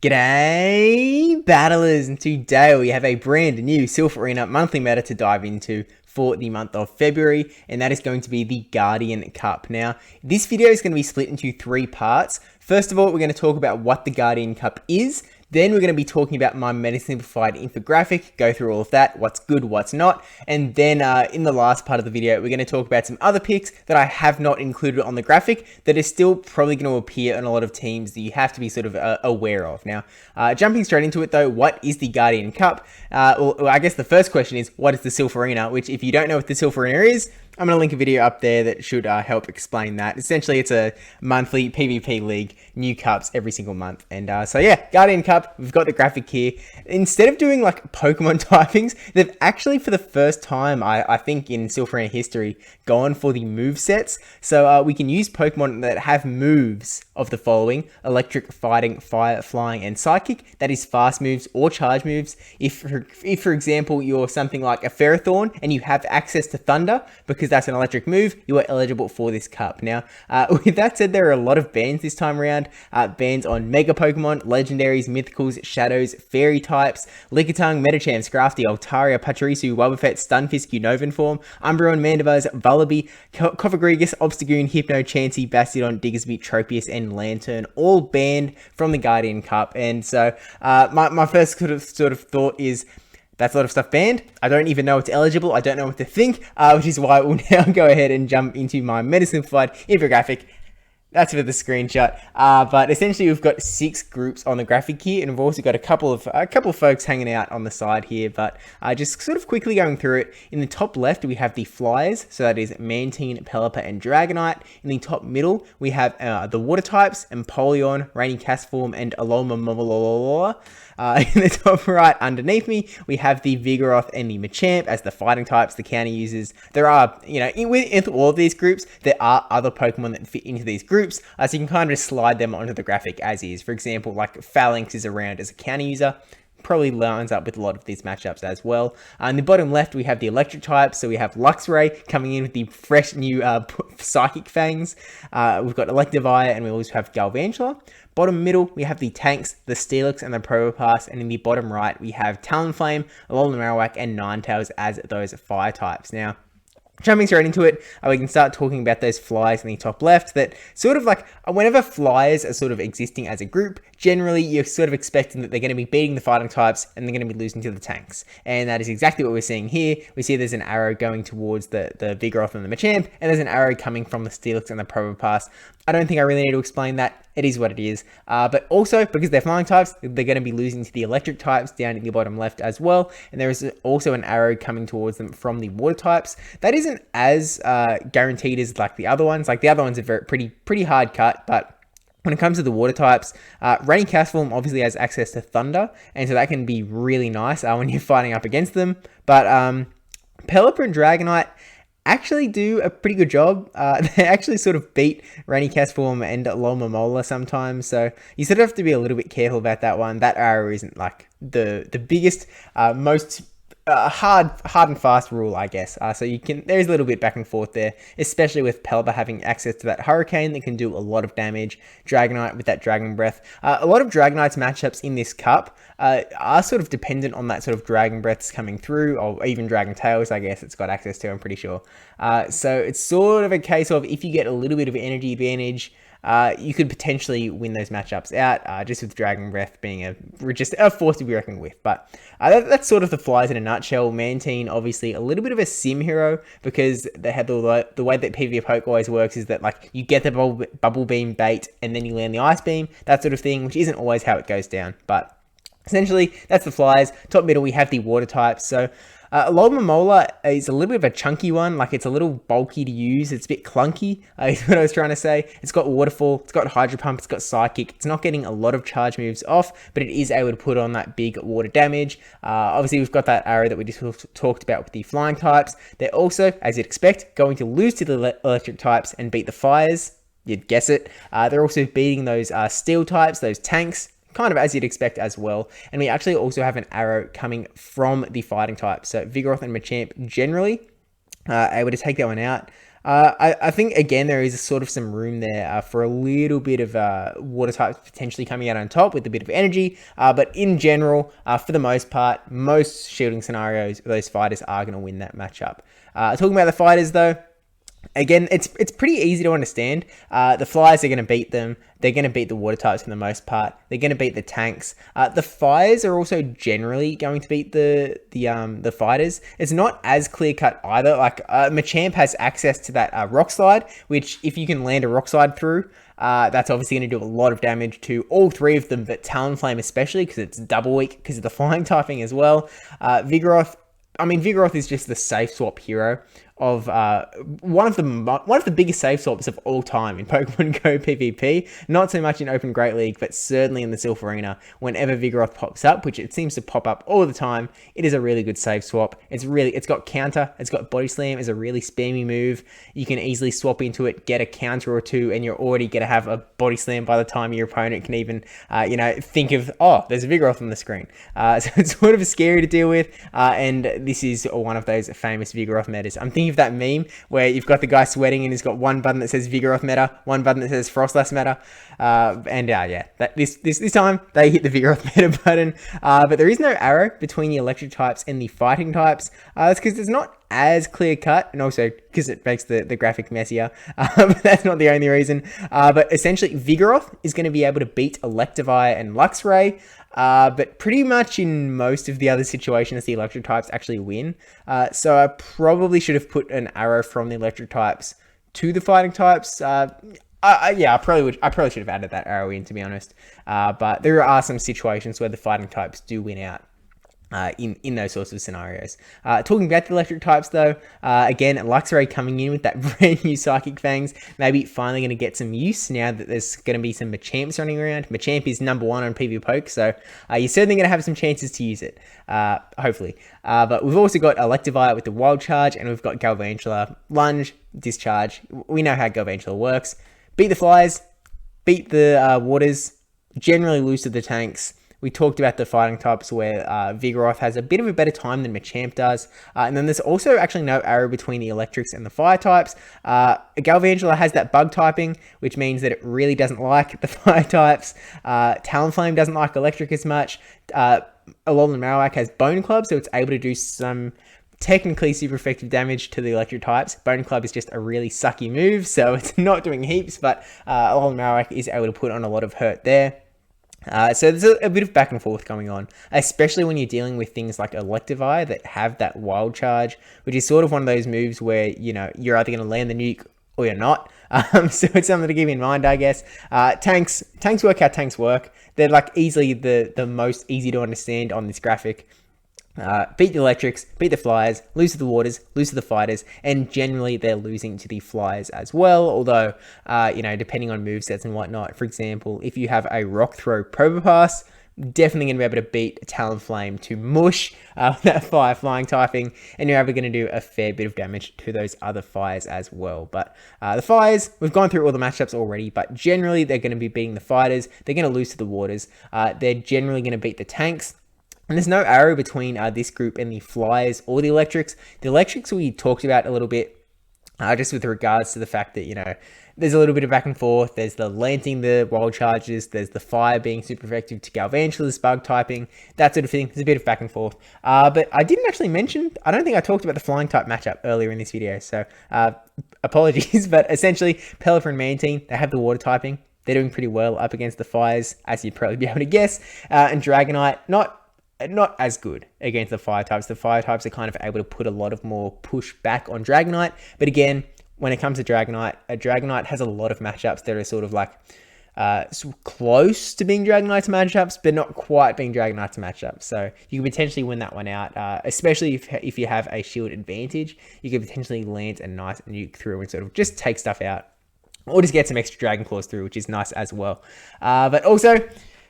G'day battlers, and today we have a brand new Silph Arena monthly meta to dive into for the month of February, and that is going to be the Guardian Cup. Now, this video is going to be split into three parts. First of all, we're going to talk about what the Guardian Cup is. Then we're going to be talking about my meta simplified infographic, go through all of that, what's good, what's not. And then in the last part of the video, we're going to talk about some other picks that I have not included on the graphic that is still probably going to appear on a lot of teams that you have to be sort of aware of. Now, jumping straight into it though, what is the Guardian Cup? Well, I guess the first question is, what is the Silph Arena? Which, if you don't know what the Silph Arena is, I'm going to link a video up there that should help explain that. Essentially, it's a monthly PvP league, new cups every single month. And so yeah, Guardian Cup, we've got the graphic here. Instead of doing like Pokemon typings, they've actually for the first time, I think in Silph Arena history, gone for the move sets. So we can use Pokemon that have moves of the following: Electric, Fighting, Fire, Flying, and Psychic. That is fast moves or charge moves. If for example, you're something like a Ferrothorn and you have access to Thunder, because that's an electric move, you are eligible for this cup. Now, with that said, there are a lot of bans this time around. Bans on Mega Pokemon, Legendaries, Mythicals, Shadows, Fairy types, Lickitung, Medicham, Scrafty, Altaria, Pachirisu, Wobbuffet, Stunfisk, Unova form, Umbreon, Mandibuzz, Vullaby, Cofagrigus, Obstagoon, Hypno, Chansey, Bastiodon, Diggersby, Tropius, and Lantern, all banned from the Guardian Cup. And so my first sort of thought is, that's a lot of stuff banned. I don't even know it's eligible. I don't know what to think, which is why we'll now go ahead and jump into my meta simplified infographic. That's for the screenshot. But essentially, we've got 6 groups on the graphic here, and we've also got a couple of folks hanging out on the side here. But just sort of quickly going through it. In the top left, we have the Flyers, so that is Mantine, Pelipper, and Dragonite. In the top middle, we have the Water types: Empoleon, Rainy Castform, and Alola. In the top right underneath me, we have the Vigoroth and the Machamp as the fighting types, the counter users. There are, in all of these groups, there are other Pokemon that fit into these groups, so you can kind of just slide them onto the graphic as is. For example, like Phalanx is around as a counter user. Probably lines up with a lot of these matchups as well. In the bottom left, we have the electric types. So we have Luxray coming in with the fresh new Psychic Fangs. We've got Electivire, and we also have Galvantula. Bottom middle, we have the tanks, the Steelix, and the Probopass. And in the bottom right, we have Talonflame, Alolan Marowak, and Ninetales as those fire types. Now, jumping straight into it, we can start talking about those Flyers in the top left. That sort of like, whenever Flyers are sort of existing as a group, generally you're sort of expecting that they're going to be beating the fighting types and they're going to be losing to the tanks. And that is exactly what we're seeing here. We see there's an arrow going towards the Vigoroth and the Machamp, and there's an arrow coming from the Steelix and the Probopass. I don't think I really need to explain that. It is what it is. But also, because they're flying types, they're going to be losing to the electric types down in the bottom left as well. And there is also an arrow coming towards them from the water types. That isn't as guaranteed as like the other ones. Like the other ones are pretty hard cut, but when it comes to the water types, Rainy Castform obviously has access to Thunder, and so that can be really nice when you're fighting up against them. But Pelipper and Dragonite actually do a pretty good job. They actually sort of beat Rainy Castform and Alomomola sometimes, so you sort of have to be a little bit careful about that one. That arrow isn't like the biggest, most hard and fast rule, I guess. So there's a little bit back and forth there, especially with Pelipper having access to that Hurricane that can do a lot of damage. Dragonite with that Dragon Breath. A lot of Dragonite's matchups in this cup are sort of dependent on that sort of Dragon Breaths coming through, or even Dragon Tails, I guess it's got access to, I'm pretty sure. So it's sort of a case of, if you get a little bit of energy advantage, you could potentially win those matchups out, just with Dragon Breath being just a force to be reckoned with. But that's sort of the Flyers in a nutshell. Mantine, obviously, a little bit of a sim hero, because they have the way that PvP Poke always works is that like you get the bubble beam bait and then you land the ice beam, that sort of thing, which isn't always how it goes down. But essentially, that's the Flyers. Top middle, we have the water types. So Alomomola is a little bit of a chunky one. Like, it's a little bulky to use. It's a bit clunky, is what I was trying to say. It's got Waterfall, it's got Hydro Pump, it's got Psychic. It's not getting a lot of charge moves off, but it is able to put on that big water damage. Obviously, we've got that arrow that we just talked about with the flying types. They're also, as you'd expect, going to lose to the electric types and beat the fires. You'd guess it. They're also beating those steel types, those tanks, kind of as you'd expect as well. And we actually also have an arrow coming from the fighting type. So Vigoroth and Machamp generally able to take that one out. I think, again, there is sort of some room there for a little bit of water types potentially coming out on top with a bit of energy. But in general, for the most part, most shielding scenarios, those fighters are going to win that matchup. Talking about the fighters, though, again, it's pretty easy to understand. The flyers are going to beat them. They're going to beat the water types for the most part. They're going to beat the tanks. The fires are also generally going to beat the fighters. It's not as clear cut either. Like Machamp has access to that rock slide, which if you can land a rock slide through, that's obviously going to do a lot of damage to all three of them, but Talonflame especially because it's double weak because of the flying typing as well. Vigoroth. I mean, Vigoroth is just the safe swap hero of one of the biggest safe swaps of all time in Pokemon Go PvP. Not so much in Open Great League, but certainly in the Silph Arena. Whenever Vigoroth pops up, which it seems to pop up all the time, it is a really good safe swap. It's got counter, it's got body slam, it's a really spammy move. You can easily swap into it, get a counter or two, and you're already gonna have a body slam by the time your opponent can even think of, oh, there's a Vigoroth on the screen. So it's sort of scary to deal with, and this is one of those famous Vigoroth metas. I'm thinking of that meme where you've got the guy sweating and he's got one button that says Vigoroth meta, one button that says Frostlass meta, this time they hit the Vigoroth meta button, but there is no arrow between the electric types and the fighting types. That's because it's not as clear cut, and also because it makes the graphic messier, but that's not the only reason. But essentially Vigoroth is going to be able to beat Electivire and Luxray, but pretty much in most of the other situations, the electric types actually win. So I probably should have put an arrow from the electric types to the fighting types. I probably should have added that arrow in, to be honest. But there are some situations where the fighting types do win out. In those sorts of scenarios. Talking about the electric types though, again, Luxray coming in with that brand new Psychic Fangs, maybe finally going to get some use now that there's going to be some Machamps running around. Machamp is number 1 on PvPoke, so you're certainly going to have some chances to use it, hopefully. But we've also got Electivire with the Wild Charge, and we've got Galvantula, Lunge, Discharge. We know how Galvantula works. Beat the Flyers, beat the Waters, generally lose to the tanks. We talked about the fighting types where Vigoroth has a bit of a better time than Machamp does. And then there's also actually no arrow between the electrics and the fire types. Galvantula has that bug typing, which means that it really doesn't like the fire types. Talonflame doesn't like electric as much. Alolan Marowak has Bone Club, so it's able to do some technically super effective damage to the electric types. Bone Club is just a really sucky move, so it's not doing heaps, but Alolan Marowak is able to put on a lot of hurt there. So there's a bit of back and forth going on, especially when you're dealing with things like Electivire that have that Wild Charge, which is sort of one of those moves where, you're either going to land the nuke or you're not. So it's something to keep in mind, I guess. Tanks work how tanks work. They're like easily the most easy to understand on this graphic. Beat the electrics, beat the flyers, lose to the waters, lose to the fighters, and generally they're losing to the flyers as well. Although, depending on movesets and whatnot, for example, if you have a Rock Throw Probopass, definitely going to be able to beat Talonflame to mush that fire flying typing, and you're able going to do a fair bit of damage to those other fires as well. But the fires, we've gone through all the matchups already, but generally they're going to be beating the fighters, they're going to lose to the waters, they're generally going to beat the tanks. And there's no arrow between this group and the flyers or the electrics. The electrics we talked about a little bit, just with regards to the fact that, there's a little bit of back and forth. There's the landing the wild charges. There's the fire being super effective to Galvantula's bug typing, that sort of thing. There's a bit of back and forth. But I didn't actually mention, I don't think I talked about the flying type matchup earlier in this video. So apologies, but essentially Pelipper and Mantine, they have the water typing. They're doing pretty well up against the fires, as you'd probably be able to guess. And Dragonite, not as good against the fire types. The fire types are kind of able to put a lot of more push back on Dragonite. But again, when it comes to Dragonite, a Dragonite has a lot of matchups that are sort of like close to being Dragonite's matchups, but not quite being Dragonite's matchups. So you can potentially win that one out, especially if you have a shield advantage. You can potentially land a nice nuke through and sort of just take stuff out, or just get some extra Dragon Claws through, which is nice as well. But also,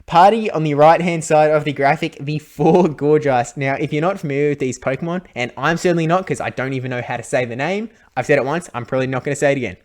party on the right hand side of the graphic, the 4 Gorgeist. Now, if you're not familiar with these Pokemon, and I'm certainly not because I don't even know how to say the name, I've said it once, I'm probably not going to say it again.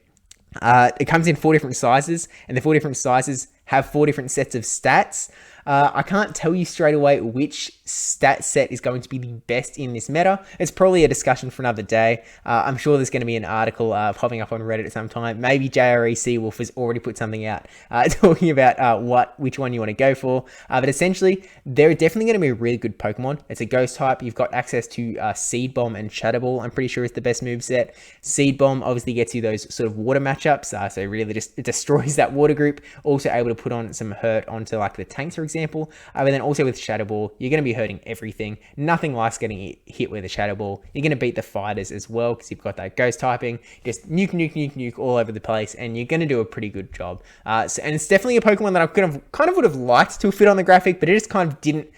It comes in 4 different sizes, and the 4 different sizes have 4 different sets of stats. I can't tell you straight away which stat set is going to be the best in this meta. It's probably a discussion for another day. I'm sure there's going to be an article popping up on Reddit at some time. Maybe JRE Wolf has already put something out talking about which one you want to go for. But essentially, they're definitely going to be a really good Pokemon. It's a ghost type. You've got access to Seed Bomb and Shadow Ball. I'm pretty sure it's the best moveset. Seed Bomb obviously gets you those sort of water matchups. So really just it destroys that water group. Also able to put on some hurt onto like the tanks, for example. But then also with Shadow Ball, you're going to be hurting everything. Nothing likes getting hit with a Shadow Ball. You're going to beat the fighters as well because you've got that ghost typing. Just nuke all over the place, and you're going to do a pretty good job. And it's definitely a Pokemon that I kind of would have liked to fit on the graphic, but it just kind of didn't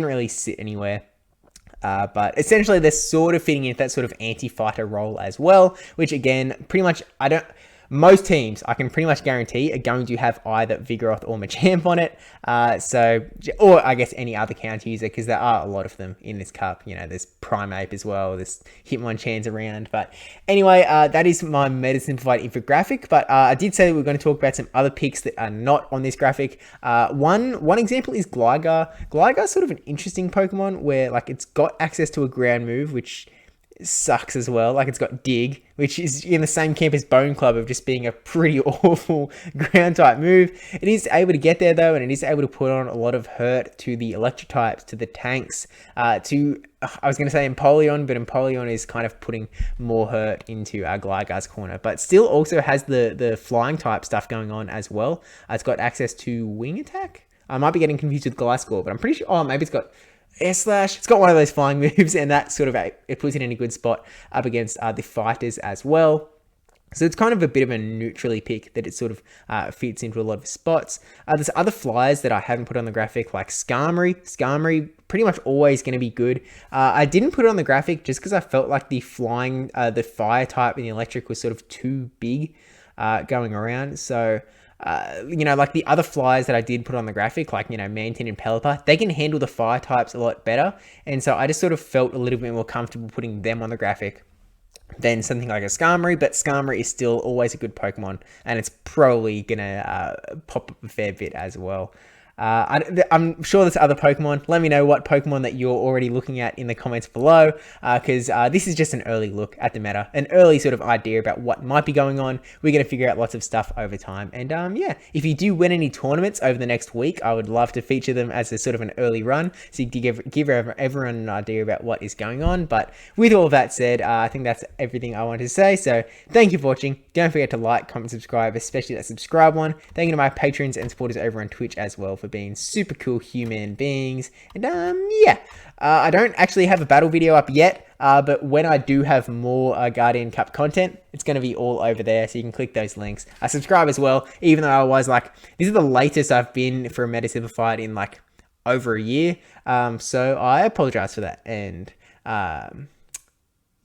really sit anywhere. But essentially, they're sort of fitting into that sort of anti-fighter role as well, which again, pretty much most teams, I can pretty much guarantee, are going to have either Vigoroth or Machamp on it. Or I guess any other counter user, because there are a lot of them in this cup. You know, there's Primeape as well, there's Hitmonchan's around. But anyway, that is my Meta Simplified infographic. But I did say that we're going to talk about some other picks that are not on this graphic. One example is Gligar. Gligar's sort of an interesting Pokemon where like it's got access to a ground move, which sucks as well. Like it's got Dig, which is in the same camp as Bone Club of just being a pretty awful ground type move. It is able to get there though, and it is able to put on a lot of hurt to the electric types, to the tanks, I was going to say Empoleon, but Empoleon is kind of putting more hurt into Gligar's corner, but still also has the flying type stuff going on as well. It's got access to Wing Attack. I might be getting confused with Gliscor, but I'm pretty sure, maybe it's got Air Slash. It's got one of those flying moves, and that sort of it puts it in a good spot up against the fighters as well. So it's kind of a bit of a neutrally pick that it sort of fits into a lot of spots. There's other flyers that I haven't put on the graphic, like Skarmory. Skarmory pretty much always going to be good. I didn't put it on the graphic just because I felt like the fire type and the electric was sort of too big going around. So like the other flyers that I did put on the graphic, like, Mantine and Pelipper, they can handle the fire types a lot better. And so I just sort of felt a little bit more comfortable putting them on the graphic than something like a Skarmory. But Skarmory is still always a good Pokemon, and it's probably going to pop up a fair bit as well. I'm sure there's other Pokemon. Let me know what Pokemon that you're already looking at in the comments below, because this is just an early look at the meta, an early sort of idea about what might be going on. We're going to figure out lots of stuff over time. And if you do win any tournaments over the next week, I would love to feature them as a sort of an early run, so you can give everyone an idea about what is going on. But with all of that said, I think that's everything I wanted to say. So thank you for watching. Don't forget to like, comment, subscribe, especially that subscribe one. Thank you to my patrons and supporters over on Twitch as well for being super cool human beings. And I don't actually have a battle video up yet, but when I do have more Guardian Cup content, it's going to be all over there, so you can click those links. Subscribe as well, even though I was like, this is the latest I've been for a Meta Simplified in like over a year, so I apologize for that. And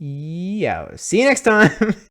see you next time.